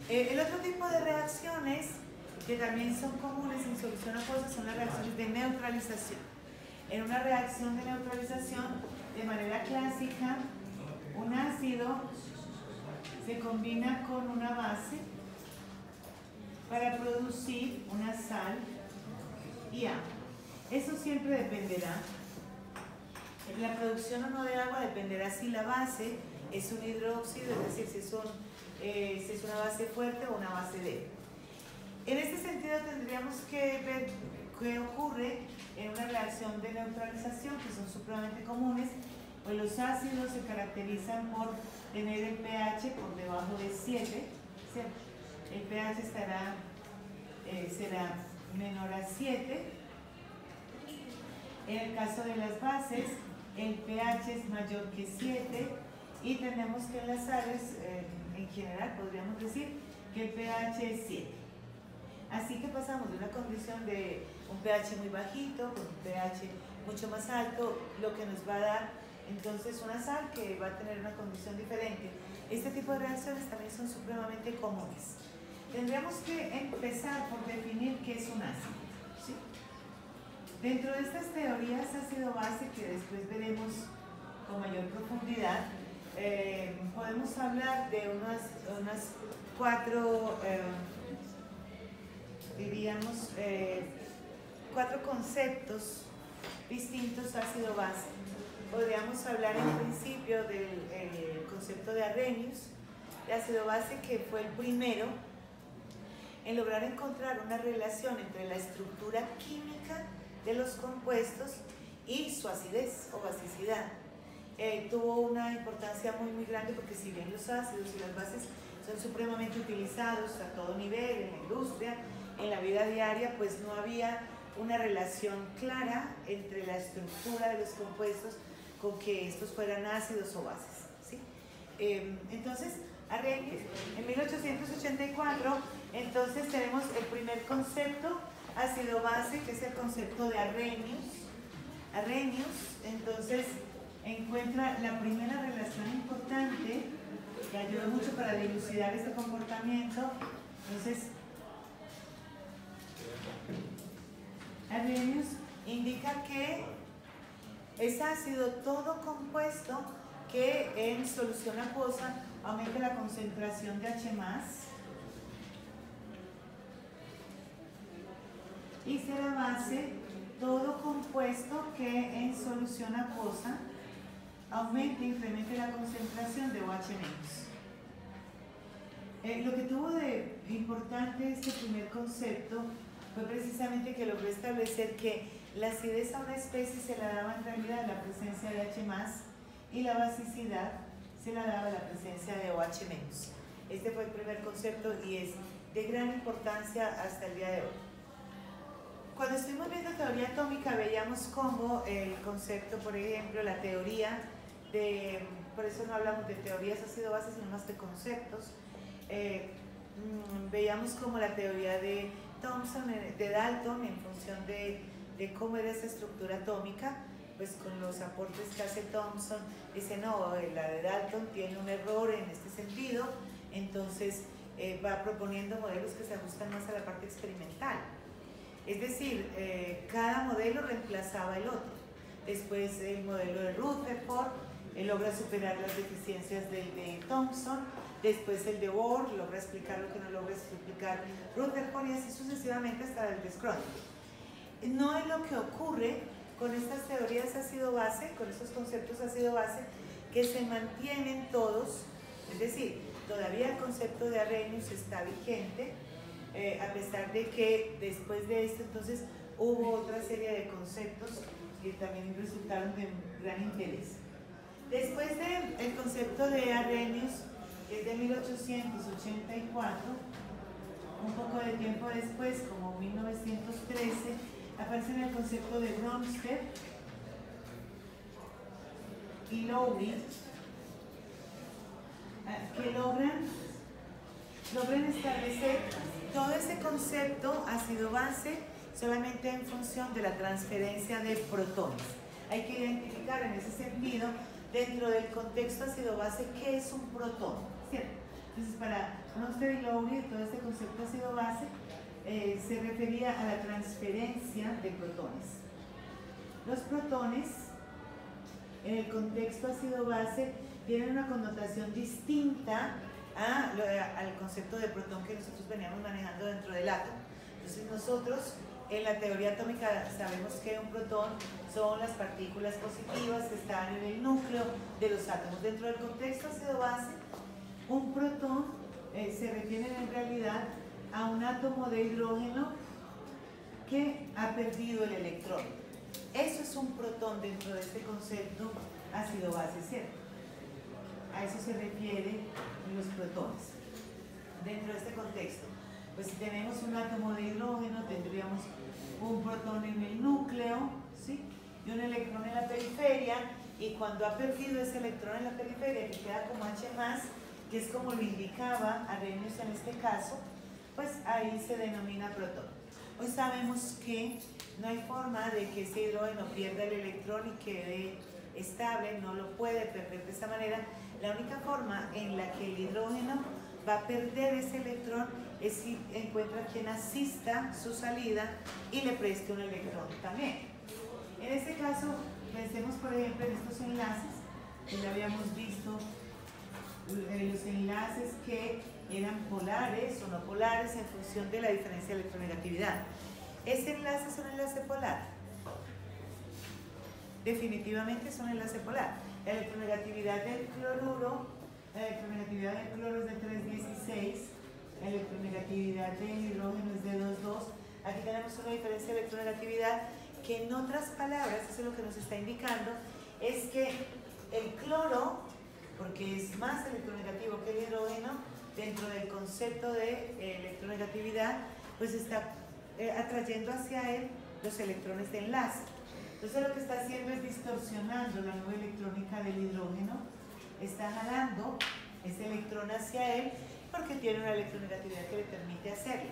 El otro tipo de reacciones que también son comunes en solución acuosa son las reacciones de neutralización. En una reacción de neutralización, de manera clásica, un ácido se combina con una base para producir una sal y agua. Eso siempre dependerá. La producción o no de agua dependerá si la base es un hidróxido, es decir, si es una base fuerte o una base débil. En este sentido tendríamos que ver qué ocurre en una reacción de neutralización, que son supremamente comunes. Pues los ácidos se caracterizan por tener el pH por debajo de 7, ¿cierto? El pH será menor a 7. En el caso de las bases, el pH es mayor que 7 y tenemos que en las sales, en general, podríamos decir que el pH es 7. Así que pasamos de una condición de un pH muy bajito con un pH mucho más alto, lo que nos va a dar entonces una sal que va a tener una condición diferente. Este tipo de reacciones también son supremamente comunes. Tendríamos que empezar por definir qué es un ácido, ¿sí? Dentro de estas teorías ácido-base, que después veremos con mayor profundidad, podemos hablar de unas cuatro, diríamos, cuatro conceptos distintos ácido-base. Podríamos hablar en principio del concepto de Arrhenius, de ácido-base, que fue el primero en lograr encontrar una relación entre la estructura química de los compuestos y su acidez o basicidad. Tuvo una importancia muy grande porque si bien los ácidos y las bases son supremamente utilizados a todo nivel, en la industria, en la vida diaria, pues no había una relación clara entre la estructura de los compuestos con que estos fueran ácidos o bases, ¿sí? Entonces, Arrhenius, en 1884, entonces tenemos el primer concepto ácido-base, que es el concepto de Arrhenius. Arrhenius, entonces, encuentra la primera relación importante que ayudó mucho para dilucidar este comportamiento. Entonces, Arrhenius indica que es ácido todo compuesto que en solución acuosa aumente la concentración de H+, y será base todo compuesto que en solución acuosa incremente la concentración de OH-. Lo que tuvo de importante este primer concepto fue precisamente que logró establecer que la acidez a una especie se la daba en realidad la presencia de H+, y la basicidad se la daba la presencia de OH-. Este fue el primer concepto y es de gran importancia hasta el día de hoy. Cuando estuvimos viendo teoría atómica veíamos cómo el concepto, por ejemplo, la teoría de, por eso no hablamos de teorías ácido-base, sino más de conceptos, veíamos como la teoría de Thomson, de Dalton, en función de cómo era esa estructura atómica, pues con los aportes que hace Thomson, dice no, la de Dalton tiene un error en este sentido, entonces va proponiendo modelos que se ajustan más a la parte experimental. Es decir, cada modelo reemplazaba el otro. Después el modelo de Rutherford logra superar las deficiencias del de Thomson, después el de Bohr logra explicar lo que no logra explicar Rutherford y así sucesivamente hasta el de Schrödinger. No es lo que ocurre con estas teorías ácido-base, con estos conceptos ácido-base, que se mantienen todos, es decir, todavía el concepto de Arrhenius está vigente, a pesar de que después de esto entonces hubo otra serie de conceptos que también resultaron de gran interés. Después del concepto de Arrhenius, que es de 1884, un poco de tiempo después, como 1913, aparece en el concepto de Bronsted y Lowry, que logran establecer todo ese concepto ácido-base solamente en función de la transferencia de protones. Hay que identificar en ese sentido, dentro del contexto ácido-base, qué es un protón, ¿cierto? Entonces, para Bronsted y Lowry, todo este concepto ácido base se refería a la transferencia de protones. Los protones, en el contexto ácido base, tienen una connotación distinta al concepto de protón que nosotros veníamos manejando dentro del átomo. Entonces, nosotros en la teoría atómica sabemos que un protón son las partículas positivas que están en el núcleo de los átomos. Dentro del contexto ácido base, un protón se refiere en realidad a un átomo de hidrógeno que ha perdido el electrón. Eso es un protón dentro de este concepto ácido base, ¿cierto? A eso se refieren los protones dentro de este contexto. Pues si tenemos un átomo de hidrógeno, tendríamos un protón en el núcleo, ¿sí? Y un electrón en la periferia, y cuando ha perdido ese electrón en la periferia, que queda como H+, que es como lo indicaba Arrhenius en este caso, pues ahí se denomina protón. Hoy sabemos que no hay forma de que ese hidrógeno pierda el electrón y quede estable, no lo puede perder de esa manera. La única forma en la que el hidrógeno va a perder ese electrón es si encuentra quien asista su salida y le preste un electrón también. En este caso, pensemos por ejemplo en estos enlaces que ya habíamos visto, los enlaces que eran polares o no polares en función de la diferencia de electronegatividad. ¿Ese enlace es un enlace polar? Definitivamente es un enlace polar. La electronegatividad del cloruro, es de 3,16, la electronegatividad del hidrógeno es de 2,2. Aquí tenemos una diferencia de electronegatividad que, en otras palabras, eso es lo que nos está indicando, es que el cloro, porque es más electronegativo que el hidrógeno, dentro del concepto de electronegatividad, pues está atrayendo hacia él los electrones de enlace. Entonces lo que está haciendo es distorsionando la nube electrónica del hidrógeno, está jalando ese electrón hacia él porque tiene una electronegatividad que le permite hacerlo.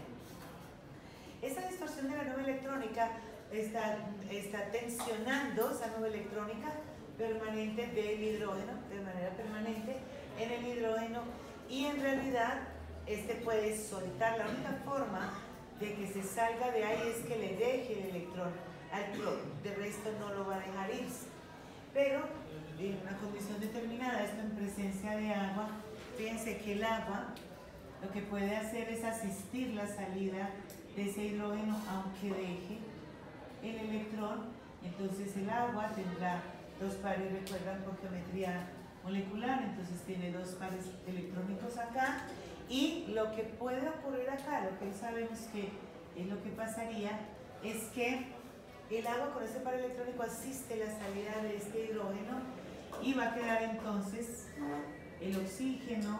Esa distorsión de la nube electrónica está tensionando esa nube electrónica permanente del hidrógeno, de manera permanente en el hidrógeno, y en realidad este puede soltar. La única forma de que se salga de ahí es que le deje el electrón al cloro, de resto no lo va a dejar irse. Pero en una condición determinada, esto en presencia de agua, fíjense que el agua lo que puede hacer es asistir la salida de ese hidrógeno aunque deje el electrón. Entonces el agua tendrá dos pares, recuerdan, por geometría molecular, entonces tiene dos pares electrónicos acá, y lo que puede ocurrir acá, lo que sabemos que es lo que pasaría, es que el agua con ese par electrónico asiste la salida de este hidrógeno y va a quedar entonces el oxígeno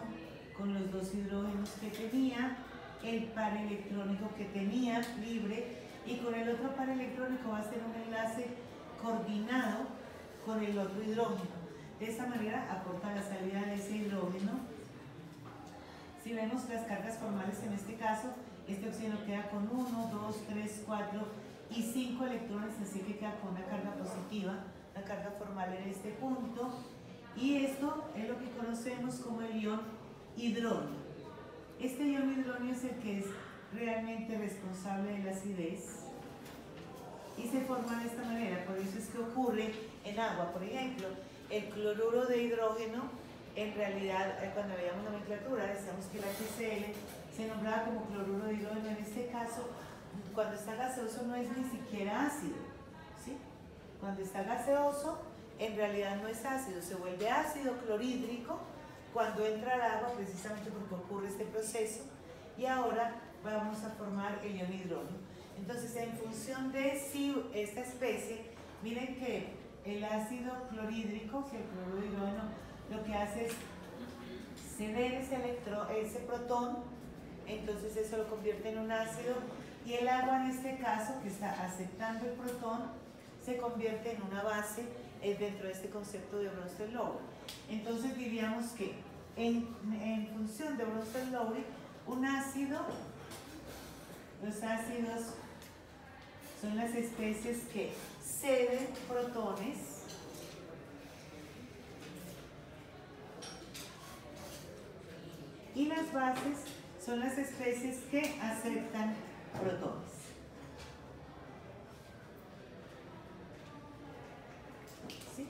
con los dos hidrógenos que tenía, el par electrónico que tenía libre, y con el otro par electrónico va a ser un enlace coordinado con el otro hidrógeno. De esa manera aporta la salida de ese hidrógeno. Si vemos las cargas formales en este caso, este oxígeno queda con 1, 2, 3, 4 y 5 electrones, así que queda con una carga positiva, la carga formal en este punto. Y esto es lo que conocemos como el ion hidronio. Este ion hidronio es el que es realmente responsable de la acidez y se forma de esta manera. Por eso es que ocurre en agua. Por ejemplo, el cloruro de hidrógeno, en realidad cuando veíamos nomenclatura decíamos que el HCl se nombraba como cloruro de hidrógeno. En este caso, cuando está gaseoso no es ni siquiera ácido, ¿sí? Cuando está gaseoso en realidad no es ácido, se vuelve ácido clorhídrico cuando entra al agua, precisamente porque ocurre este proceso, y ahora vamos a formar el ion hidrógeno. Entonces, en función de si esta especie, miren que el ácido clorhídrico, si el cloruro de hidrógeno, lo que hace es ceder ese protón, entonces eso lo convierte en un ácido, y el agua en este caso, que está aceptando el protón, se convierte en una base dentro de este concepto de Bronsted-Lowry. Entonces diríamos que en función de Bronsted-Lowry, un ácido, los ácidos son las especies que ceden protones Y las bases son las especies que aceptan protones. ¿Sí?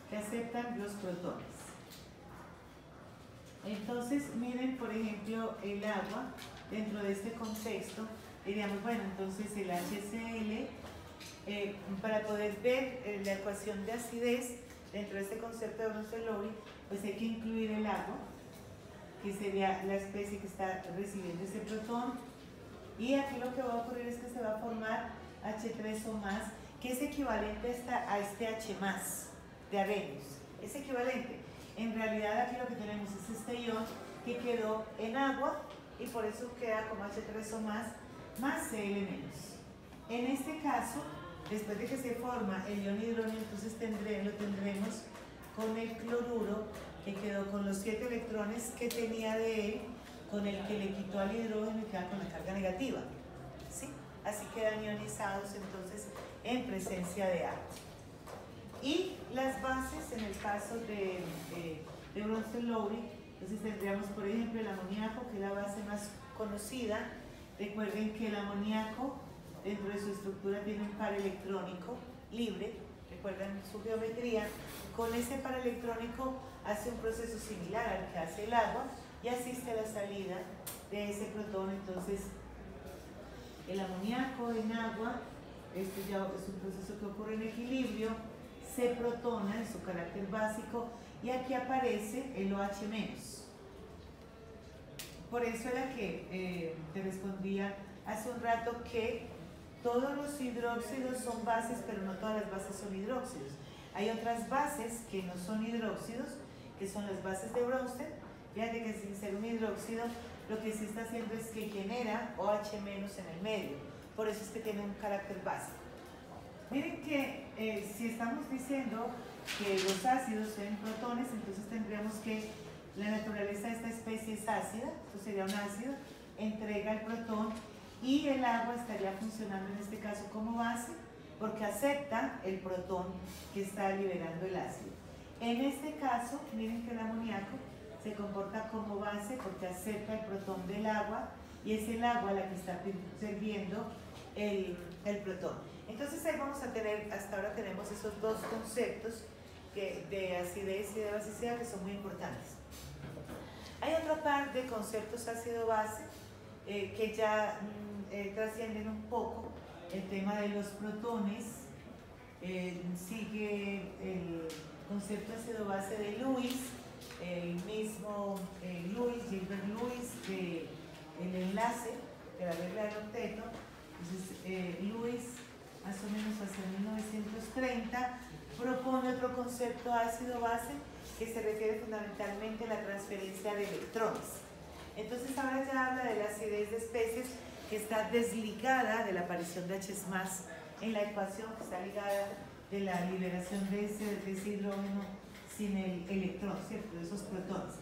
Que aceptan los protones. Entonces, miren, por ejemplo, el agua, dentro de este contexto, diríamos, bueno, entonces el HCl, para poder ver la ecuación de acidez, dentro de este concepto de Bronsted-Lowry, pues hay que incluir el agua, que sería la especie que está recibiendo ese protón, y aquí lo que va a ocurrir es que se va a formar H3 o más, que es equivalente a este H más de Arrhenius, es equivalente. En realidad aquí lo que tenemos es este ion que quedó en agua y por eso queda como H3 o más Cl-. En este caso, después de que se forma el ion hidrógeno, entonces lo tendremos con el cloruro que quedó con los 7 electrones que tenía de él, con el que le quitó al hidrógeno y queda con la carga negativa. ¿Sí? Así quedan ionizados entonces en presencia de agua. Y las bases, en el caso de Bronsted-Lowry, entonces tendríamos, por ejemplo, el amoníaco, que es la base más conocida. Recuerden que el amoníaco, dentro de su estructura, tiene un par electrónico libre. Recuerdan su geometría. Con ese par electrónico hace un proceso similar al que hace el agua y asiste a la salida de ese protón. Entonces, el amoníaco en agua, este ya es un proceso que ocurre en equilibrio, se protona en su carácter básico y aquí aparece el OH-. Por eso era que te respondía hace un rato que todos los hidróxidos son bases, pero no todas las bases son hidróxidos. Hay otras bases que no son hidróxidos, que son las bases de Bronsted. Fíjate que sin ser un hidróxido, lo que sí está haciendo es que genera OH- en el medio. Por eso es que tiene un carácter básico. Miren que si estamos diciendo que los ácidos son protones, entonces tendríamos que la naturaleza de esta especie es ácida, esto sería un ácido, entrega el protón y el agua estaría funcionando en este caso como base porque acepta el protón que está liberando el ácido. En este caso, miren que el amoníaco se comporta como base porque acepta el protón del agua y es el agua la que está perdiendo el protón. Entonces ahí vamos a tener, hasta ahora tenemos esos dos conceptos de acidez y de basicidad que son muy importantes. Hay otro par de conceptos ácido-base que ya trascienden un poco el tema de los protones. Sigue el concepto ácido-base de Lewis, el mismo Gilbert Lewis, el enlace de la regla del octeto. Entonces, Lewis, más o menos hacia 1930, propone otro concepto ácido-base que se refiere fundamentalmente a la transferencia de electrones. Entonces ahora ya habla de la acidez de especies que está desligada de la aparición de H+ en la ecuación, que está ligada de la liberación de ese hidrógeno sin el electrón, ¿cierto? De esos protones.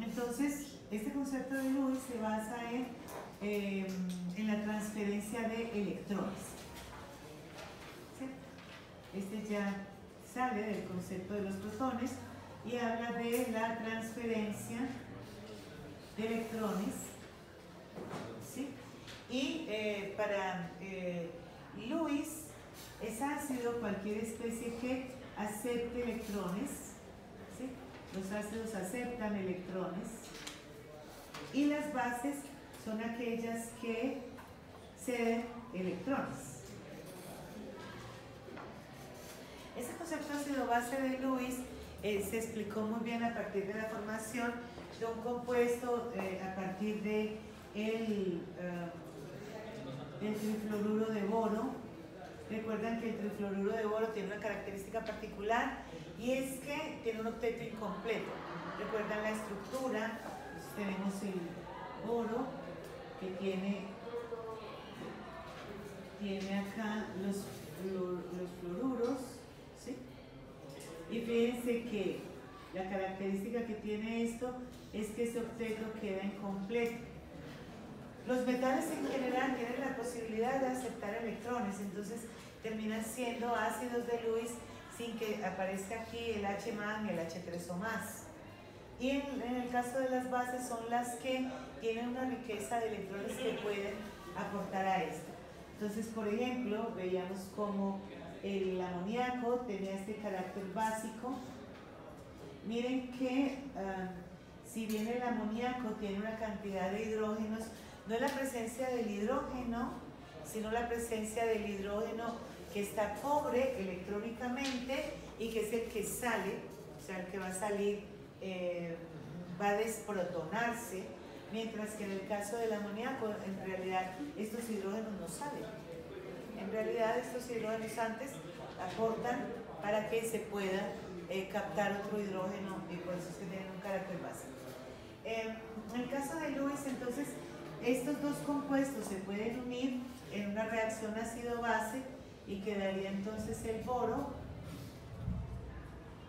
Entonces, este concepto de Lewis se basa en la transferencia de electrones. Este ya sale del concepto de los protones y habla de la transferencia de electrones, ¿sí? Y para Lewis es ácido cualquier especie que acepte electrones, ¿sí? Los ácidos aceptan electrones y las bases son aquellas que ceden electrones. Ese concepto ácido-base de Lewis se explicó muy bien a partir de la formación de un compuesto a partir de el trifluoruro de boro. Recuerdan que el trifluoruro de boro tiene una característica particular y es que tiene un octeto incompleto. Recuerdan la estructura, pues tenemos el boro que tiene acá los fluoruros, ¿sí? Y fíjense que la característica que tiene esto es que ese octeto queda incompleto. Los metales en general tienen la posibilidad de aceptar electrones, entonces terminan siendo ácidos de Lewis sin que aparezca aquí el H- y el H3O+. Y en el caso de las bases son las que tienen una riqueza de electrones que pueden aportar a esto. Entonces, por ejemplo, veíamos como el amoníaco tenía este carácter básico. Miren que si bien el amoníaco tiene una cantidad de hidrógenos, no es la presencia del hidrógeno, sino la presencia del hidrógeno que está pobre electrónicamente y que es el que sale, o sea, el que va a salir, va a desprotonarse, mientras que en el caso del amoníaco, en realidad, estos hidrógenos no salen. En realidad, estos hidrógenos antes aportan para que se pueda captar otro hidrógeno y por eso es que tienen un carácter básico. En el caso de Lewis, entonces, estos dos compuestos se pueden unir en una reacción ácido-base y quedaría entonces el boro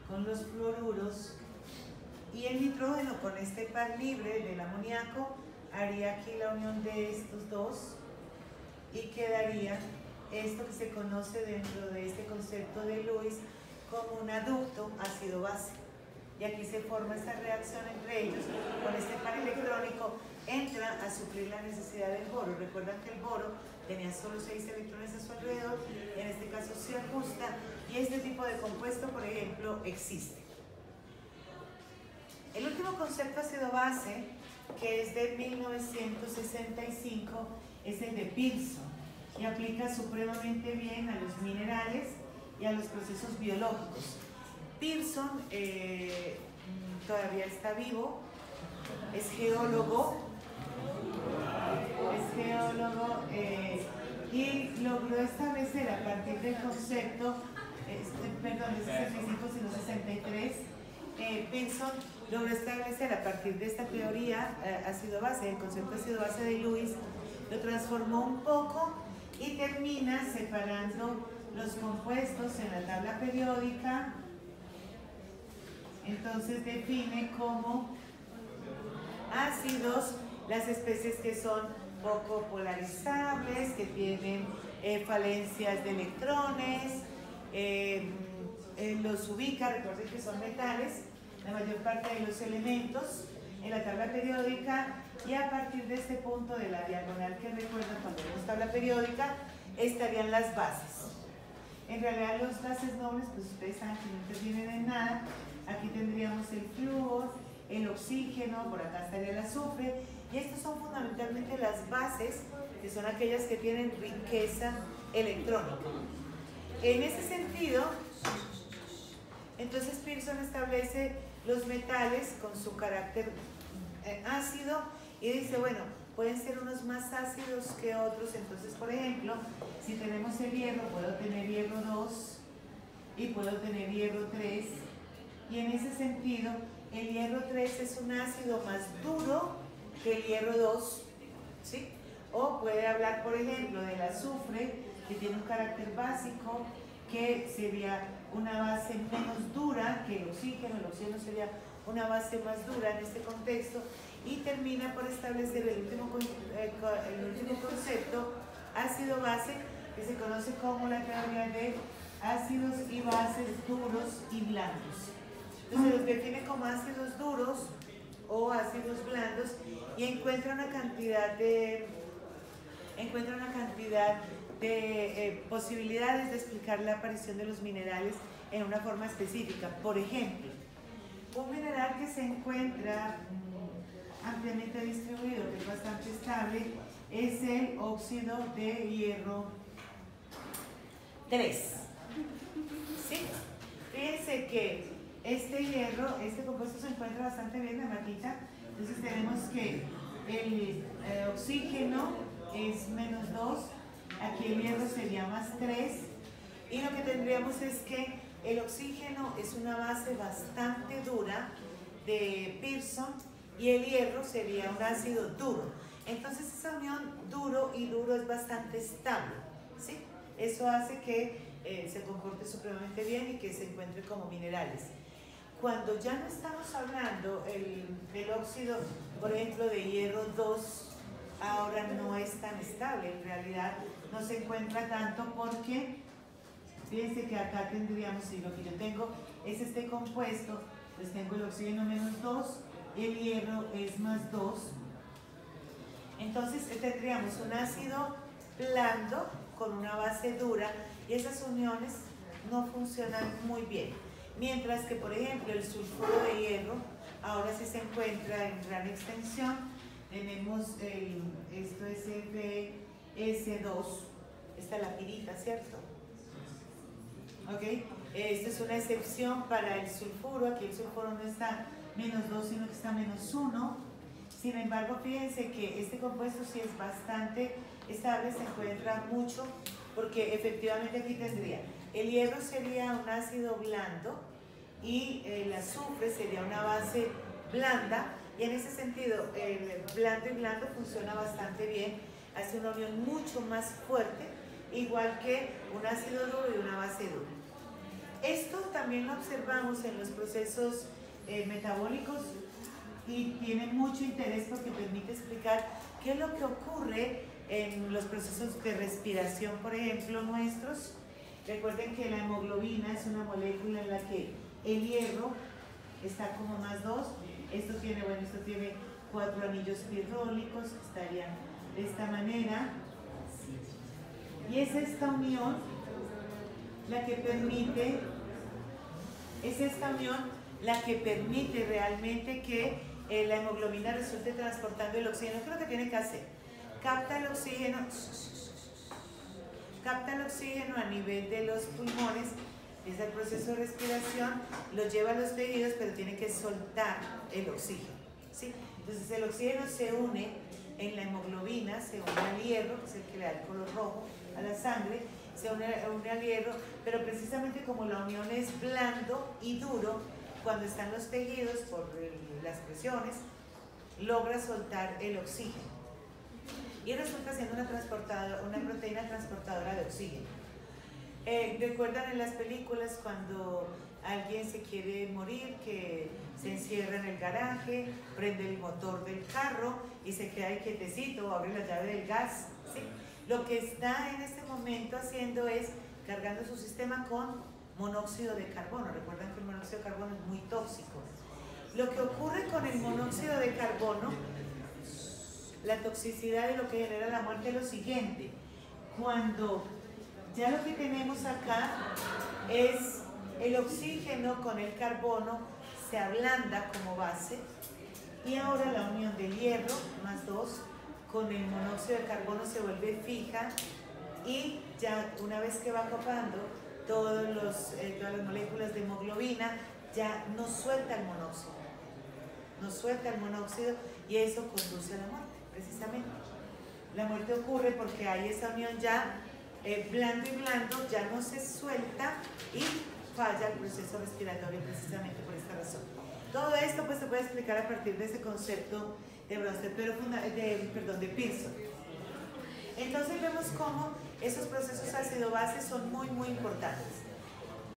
con los fluoruros y el nitrógeno con este par libre del amoníaco haría aquí la unión de estos dos y quedaría esto que se conoce dentro de este concepto de Lewis como un aducto ácido-base. Y aquí se forma esta reacción entre ellos, con este par electrónico entra a suplir la necesidad del boro. Recuerdan que el boro tenía solo 6 electrones a su alrededor, en este caso se ajusta, y este tipo de compuesto, por ejemplo, existe. El último concepto ácido-base, que es de 1965, es el de Pearson, y aplica supremamente bien a los minerales y a los procesos biológicos. Pearson todavía está vivo, es geólogo y logró establecer a partir del concepto, perdón, es 65 sino 63, Pearson logró establecer a partir de esta teoría ácido-base, el concepto ácido-base de Lewis, lo transformó un poco y termina separando los compuestos en la tabla periódica. Entonces define como ácidos las especies que son poco polarizables, que tienen falencias de electrones, los ubica, recuerden que son metales, la mayor parte de los elementos en la tabla periódica, y a partir de este punto de la diagonal que recuerdan cuando vemos tabla periódica, estarían las bases. En realidad los gases nobles, pues ustedes saben que no intervienen en nada. Aquí tendríamos el flúor, el oxígeno, por acá estaría el azufre, y estas son fundamentalmente las bases, que son aquellas que tienen riqueza electrónica. En ese sentido, entonces Pearson establece los metales con su carácter ácido y dice, bueno, pueden ser unos más ácidos que otros. Entonces, por ejemplo, si tenemos el hierro, puedo tener hierro 2 y puedo tener hierro 3, y en ese sentido el hierro 3 es un ácido más duro que el hierro 2, ¿sí? O puede hablar, por ejemplo, del azufre, que tiene un carácter básico, que sería una base menos dura que el oxígeno sería una base más dura en este contexto, y termina por establecer el último concepto, ácido-base, que se conoce como la teoría de ácidos y bases duros y blandos. Entonces los define como ácidos duros o ácidos blandos y encuentra una cantidad de posibilidades de explicar la aparición de los minerales en una forma específica. Por ejemplo, un mineral que se encuentra ampliamente distribuido, que es bastante estable, es el óxido de hierro 3. ¿Sí? Fíjense que este compuesto se encuentra bastante bien, la matita. Entonces tenemos que el oxígeno es menos 2, aquí el hierro sería más 3, y lo que tendríamos es que el oxígeno es una base bastante dura de Pearson y el hierro sería un ácido duro. Entonces esa unión duro y duro es bastante estable, ¿sí? Eso hace que se comporte supremamente bien y que se encuentre como minerales. Cuando ya no estamos hablando del óxido, por ejemplo, de hierro 2, ahora no es tan estable, en realidad no se encuentra tanto porque, fíjense que acá tendríamos, si lo que yo tengo es este compuesto, pues tengo el oxígeno menos 2 y el hierro es +2. Entonces tendríamos un ácido blando con una base dura y esas uniones no funcionan muy bien. Mientras que, por ejemplo, el sulfuro de hierro ahora sí se encuentra en gran extensión. Tenemos esto es FS2, esta es la pirita, ¿cierto? ¿Ok? Esta es una excepción para el sulfuro. Aquí el sulfuro no está -2, sino que está -1. Sin embargo, fíjense que este compuesto sí es bastante estable, se encuentra mucho, porque efectivamente aquí tendría, el hierro sería un ácido blando y el azufre sería una base blanda, y en ese sentido el blando y blando funciona bastante bien, hace una unión mucho más fuerte, igual que un ácido duro y una base dura. Esto también lo observamos en los procesos metabólicos y tiene mucho interés porque permite explicar qué es lo que ocurre en los procesos de respiración, por ejemplo, nuestros. Recuerden que la hemoglobina es una molécula en la que el hierro está como +2. Esto tiene 4 anillos pirrólicos, que estarían de esta manera. Y es esta unión la que permite realmente que la hemoglobina resulte transportando el oxígeno. ¿Qué es lo que tiene que hacer? Capta el oxígeno a nivel de los pulmones, es el proceso de respiración, lo lleva a los tejidos, pero tiene que soltar el oxígeno, ¿sí? Entonces el oxígeno se une en la hemoglobina, se une al hierro, que es el que le da el color rojo a la sangre, se une al hierro, pero precisamente como la unión es blando y duro, cuando están los tejidos por las presiones, logra soltar el oxígeno y resulta siendo una proteína transportadora de oxígeno. ¿Recuerdan en las películas cuando alguien se quiere morir, que se encierra en el garaje, prende el motor del carro y se queda ahí quietecito, abre la llave del gas, ¿sí? Lo que está en este momento haciendo es cargando su sistema con monóxido de carbono. Recuerdan que el monóxido de carbono es muy tóxico. Lo que ocurre con el monóxido de carbono, la toxicidad de lo que genera la muerte, es lo siguiente: cuando ya lo que tenemos acá es el oxígeno con el carbono, se ablanda como base, y ahora la unión del hierro +2 con el monóxido de carbono se vuelve fija, y ya una vez que va copando todas las moléculas de hemoglobina, ya no suelta el monóxido, y eso conduce a la muerte, precisamente. La muerte ocurre porque hay esa unión ya blando y blando, ya no se suelta y falla el proceso respiratorio, precisamente por esta razón. Todo esto pues se puede explicar a partir de ese concepto de Bronsted, de Pearson. Entonces vemos cómo esos procesos ácido-base son muy importantes.